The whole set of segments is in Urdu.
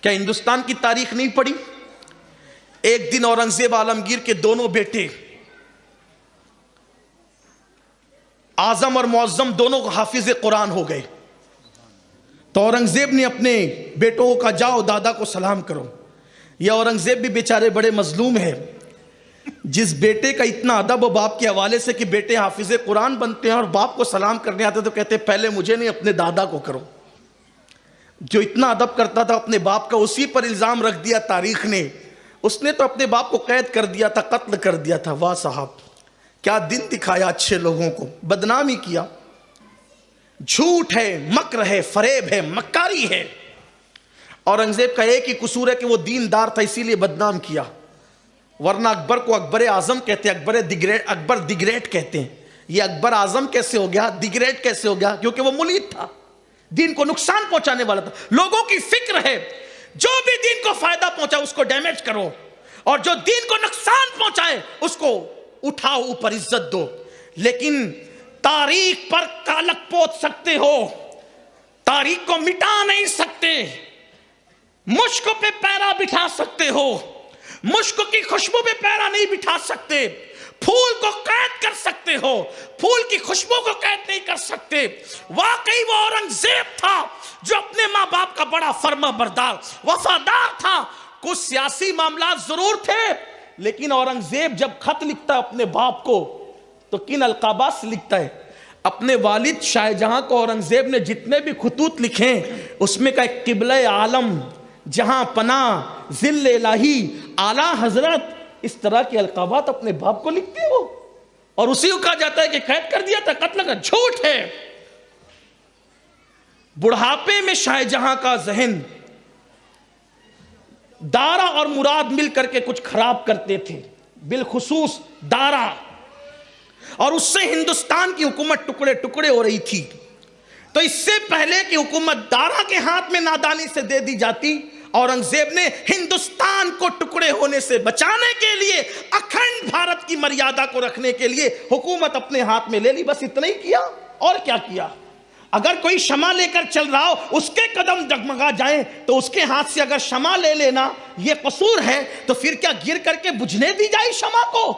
کیا ہندوستان کی تاریخ نہیں پڑھی؟ ایک دن اورنگزیب عالمگیر کے دونوں بیٹے اعظم اور معظم دونوں کو حافظ قرآن ہو گئے. تو اورنگزیب نے اپنے بیٹوں کو کہا جاؤ دادا کو سلام کرو. یہ اورنگزیب بھی بیچارے بڑے مظلوم ہیں. جس بیٹے کا اتنا ادب و باپ کے حوالے سے کہ بیٹے حافظ قرآن بنتے ہیں اور باپ کو سلام کرنے آتے تو کہتے پہلے مجھے نہیں اپنے دادا کو کرو. جو اتنا ادب کرتا تھا اپنے باپ کا اسی پر الزام رکھ دیا تاریخ نے. اس نے تو اپنے باپ کو قید کر دیا تھا, قتل کر دیا تھا. واہ صاحب کیا دن دکھایا اچھے لوگوں کو, بدنامی کیا. جھوٹ ہے, مکر ہے, فریب ہے, مکاری ہے. اورنگزیب کا ایک ہی قصور ہے کہ وہ دیندار تھا اسی لیے بدنام کیا, ورنہ اکبر کو اکبر اعظم کہتے ہیں, اکبر دی گریٹ کہتے ہیں. یہ اکبر اعظم کیسے ہو گیا, دی گریٹ کیسے ہو گیا؟ کیونکہ وہ ملحد تھا, دین کو نقصان پہنچانے والا تھا. لوگوں کی فکر ہے جو بھی دین کو فائدہ پہنچائے اس کو ڈیمیج کرو, اور جو دین کو نقصان پہنچائے اس کو اٹھاؤ اوپر, عزت دو. لیکن تاریخ پر کالک پوت سکتے ہو, تاریخ کو مٹا نہیں سکتے. مشک پہ پیرا بٹھا سکتے ہو, مشک کی خوشبو پہ پیرا نہیں بٹھا سکتے. پھول کو قید کر سکتے ہو, پھول کی خوشبو کو قید نہیں کر سکتے. واقعی وہ اورنگزیب تھا جو اپنے ماں باپ کا بڑا فرما بردار وفادار تھا. کچھ سیاسی معاملات ضرور تھے, لیکن اورنگزیب جب خط لکھتا ہے اپنے باپ کو تو کن القابات سے لکھتا ہے؟ اپنے والد شاہ جہاں کو اورنگزیب نے جتنے بھی خطوط لکھے اس میں کا ایک قبلہ عالم, جہاں پناہ, ذل الہی, اعلیٰ حضرت, اس طرح کے القابات اپنے باپ کو لکھتے ہو, اور اسی کو کہا جاتا ہے کہ قید کر دیا تھا, قتل کا. جھوٹ ہے. بڑھاپے میں شاہ جہاں کا ذہن دارا اور مراد مل کر کے کچھ خراب کرتے تھے, بالخصوص دارا, اور اس سے ہندوستان کی حکومت ٹکڑے ٹکڑے ہو رہی تھی. تو اس سے پہلے کہ حکومت دارا کے ہاتھ میں نادانی سے دے دی جاتی, اورنگزیب نے ہندوستان کو ٹکڑے ہونے سے بچانے کے لیے, اکھنڈ بھارت کی مریادہ کو رکھنے کے لیے حکومت اپنے ہاتھ میں لے لی. بس اتنا ہی کیا, اور کیا کیا؟ اگر کوئی شمع لے کر چل رہا ہو, اس کے قدم ڈگمگا جائیں تو اس کے ہاتھ سے اگر شمع لے لینا یہ قصور ہے, تو پھر کیا گر کر کے بجھنے دی جائے شمع کو؟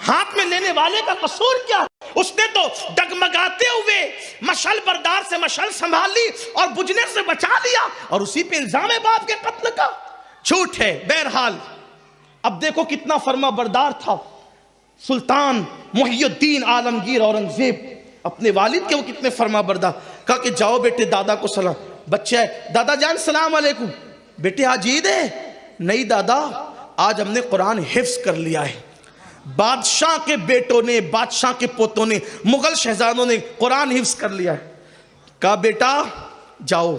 ہاتھ میں لینے والے کا قصور کیا؟ اس نے تو ڈگمگاتے ہوئے مشعل بردار سے مشعل سنبھال لی اور بجھنے سے بچا لیا, اور اسی پہ الزام ہے باپ کے قتل کا. جھوٹ ہے. بہرحال اب دیکھو کتنا فرما بردار تھا سلطان محی الدین عالمگیر اورنگزیب, اپنے والد کے وہ کتنے فرما بردار. کہا کہ جاؤ بیٹے دادا کو سلام. بچہ ہے, دادا جان سلام علیکم. بیٹے آج عید ہے؟ نہیں دادا, آج ہم نے قرآن حفظ کر لیا ہے. بادشاہ کے بیٹوں نے, بادشاہ کے پوتوں نے, مغل شہزادوں نے قرآن حفظ کر لیا ہے. کہا بیٹا جاؤ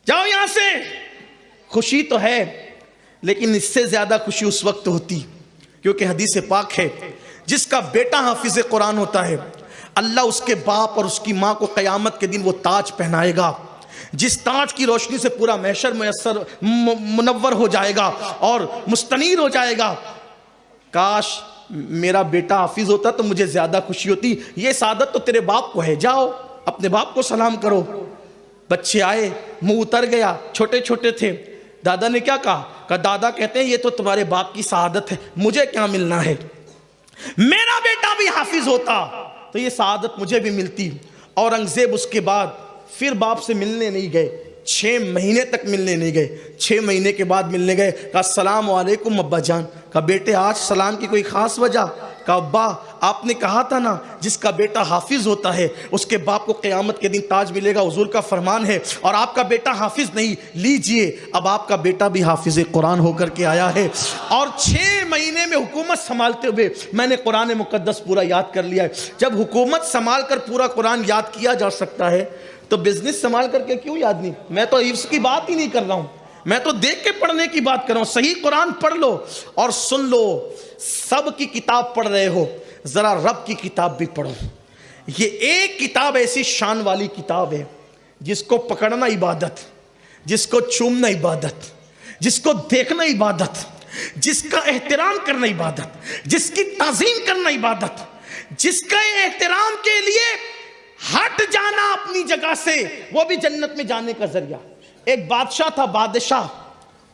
جاؤ یہاں سے. خوشی تو ہے, لیکن اس سے زیادہ خوشی اس وقت ہوتی, کیونکہ حدیث پاک ہے جس کا بیٹا حافظ قرآن ہوتا ہے اللہ اس کے باپ اور اس کی ماں کو قیامت کے دن وہ تاج پہنائے گا, جس تاج کی روشنی سے پورا محشر میسر منور ہو جائے گا اور مستنیر ہو جائے گا. کاش میرا بیٹا حافظ ہوتا تو مجھے زیادہ خوشی ہوتی. یہ سعادت تو تیرے باپ کو ہے, جاؤ اپنے باپ کو سلام کرو. بچے آئے, منہ اتر گیا, چھوٹے چھوٹے تھے. دادا نے کیا کہا؟ کہ دادا کہتے ہیں یہ تو تمہارے باپ کی سعادت ہے, مجھے کیا ملنا ہے؟ میرا بیٹا بھی حافظ ہوتا تو یہ سعادت مجھے بھی ملتی. اورنگزیب اس کے بعد پھر باپ سے ملنے نہیں گئے, 6 مہینے تک ملنے نہیں گئے. 6 مہینے کے بعد ملنے گئے. کہا السلام علیکم ابا جان. کہا بیٹے آج سلام کی کوئی خاص وجہ؟ کہا ابا آپ نے کہا تھا نا جس کا بیٹا حافظ ہوتا ہے اس کے باپ کو قیامت کے دن تاج ملے گا, حضور کا فرمان ہے, اور آپ کا بیٹا حافظ نہیں. لیجئے اب آپ کا بیٹا بھی حافظ قرآن ہو کر کے آیا ہے, اور 6 مہینے میں حکومت سنبھالتے ہوئے میں نے قرآن مقدس پورا یاد کر لیا ہے. جب حکومت سنبھال کر پورا قرآن یاد کیا جا سکتا ہے تو بزنس سنبھال کر کے کیوں یاد نہیں؟ میں تو حفظ کی بات ہی نہیں کر رہا ہوں, میں تو دیکھ کے پڑھنے کی بات کر رہا ہوں. صحیح قرآن پڑھ لو اور سن لو. سب کی کتاب پڑھ رہے ہو, ذرا رب کی کتاب بھی پڑھو. یہ ایک کتاب ایسی شان والی کتاب ہے جس کو پکڑنا عبادت, جس کو چومنا عبادت, جس کو دیکھنا عبادت, جس کا احترام کرنا عبادت, جس کی تعظیم کرنا عبادت, جس کا احترام کے لیے ہٹ جانا اپنی جگہ سے وہ بھی جنت میں جانے کا ذریعہ. ایک بادشاہ تھا، بادشاہ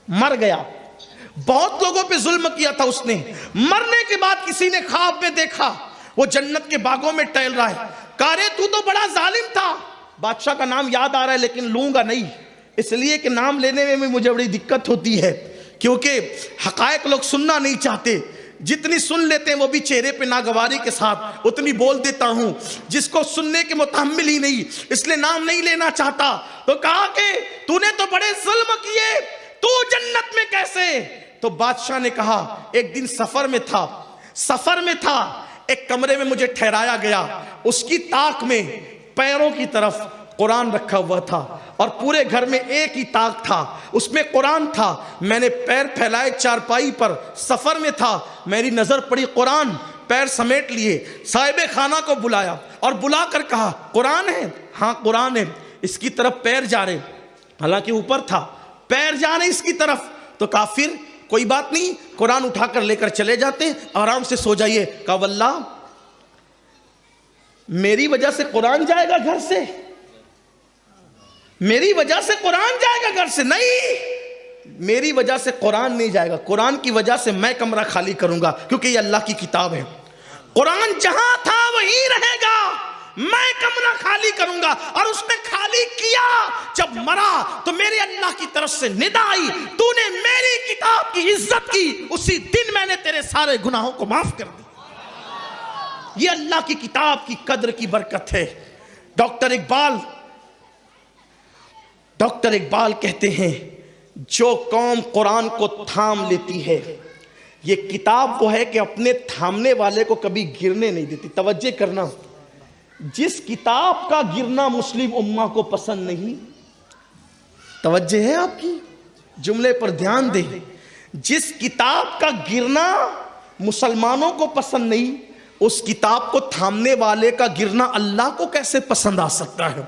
مر گیا، بہت لوگوں پہ ظلم کیا تھا اس نے، مرنے کے بعد کسی نے خواب میں دیکھا وہ جنت کے باغوں میں ٹہل رہا ہے، کہا رے تو تو بڑا ظالم تھا۔ بادشاہ کا نام یاد آ رہا ہے لیکن لوں گا نہیں، اس لیے کہ نام لینے میں مجھے بڑی دقت ہوتی ہے، کیونکہ حقائق لوگ سننا نہیں چاہتے، جتنی سن لیتے ہیں وہ بھی چہرے پہ ناگواری کے ساتھ اتنی بول دیتا ہوں، جس کو سننے کے متحمل ہی نہیں، اس لیے نام نہیں لینا چاہتا۔ تو کہا کہ تو نے تو بڑے ظلم کیے، تو جنت میں کیسے؟ تو بادشاہ نے کہا ایک دن سفر میں تھا، ایک کمرے میں مجھے ٹھہرایا گیا، اس کی طاق میں پیروں کی طرف قرآن رکھا ہوا تھا، اور پورے گھر میں ایک ہی طاق تھا، اس میں قرآن تھا، میں نے پیر پھیلائے چارپائی پر، سفر میں تھا، میری نظر پڑی قرآن، پیر سمیٹ لیے، صاحب خانہ کو بلایا اور بلا کر کہا قرآن ہے؟ ہاں قرآن ہے۔ اس کی طرف پیر جا رہے، حالانکہ اوپر تھا، پیر جا رہے اس کی طرف، تو کہا پھر کوئی بات نہیں، قرآن اٹھا کر لے کر چلے جاتے، آرام سے سو جائیے۔ کہا واللہ میری وجہ سے قرآن جائے گا گھر سے؟ میری وجہ سے قرآن جائے گا گھر سے؟ نہیں، میری وجہ سے قرآن نہیں جائے گا، قرآن کی وجہ سے میں کمرہ خالی کروں گا، کیونکہ یہ اللہ کی کتاب ہے، قرآن جہاں تھا وہیں رہے گا، میں کمرہ خالی کروں گا۔ اور اس نے خالی کیا، جب مرا تو میرے اللہ کی طرف سے ندا آئی، تو نے میری کتاب کی عزت کی، اسی دن میں نے تیرے سارے گناہوں کو معاف کر دی۔ یہ اللہ کی کتاب کی قدر کی برکت ہے۔ ڈاکٹر اقبال کہتے ہیں جو قوم قرآن کو تھام لیتی ہے، یہ کتاب وہ ہے کہ اپنے تھامنے والے کو کبھی گرنے نہیں دیتی۔ توجہ کرنا، جس کتاب کا گرنا مسلم امہ کو پسند نہیں، توجہ ہے آپ کی، جملے پر دھیان دیں، جس کتاب کا گرنا مسلمانوں کو پسند نہیں، اس کتاب کو تھامنے والے کا گرنا اللہ کو کیسے پسند آ سکتا ہے؟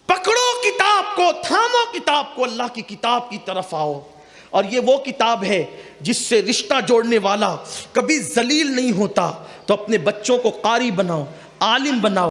پکڑو کتاب کو، تھامو کتاب کو، اللہ کی کتاب کی طرف آؤ، اور یہ وہ کتاب ہے جس سے رشتہ جوڑنے والا کبھی ذلیل نہیں ہوتا۔ تو اپنے بچوں کو قاری بناؤ، عالم بناؤ۔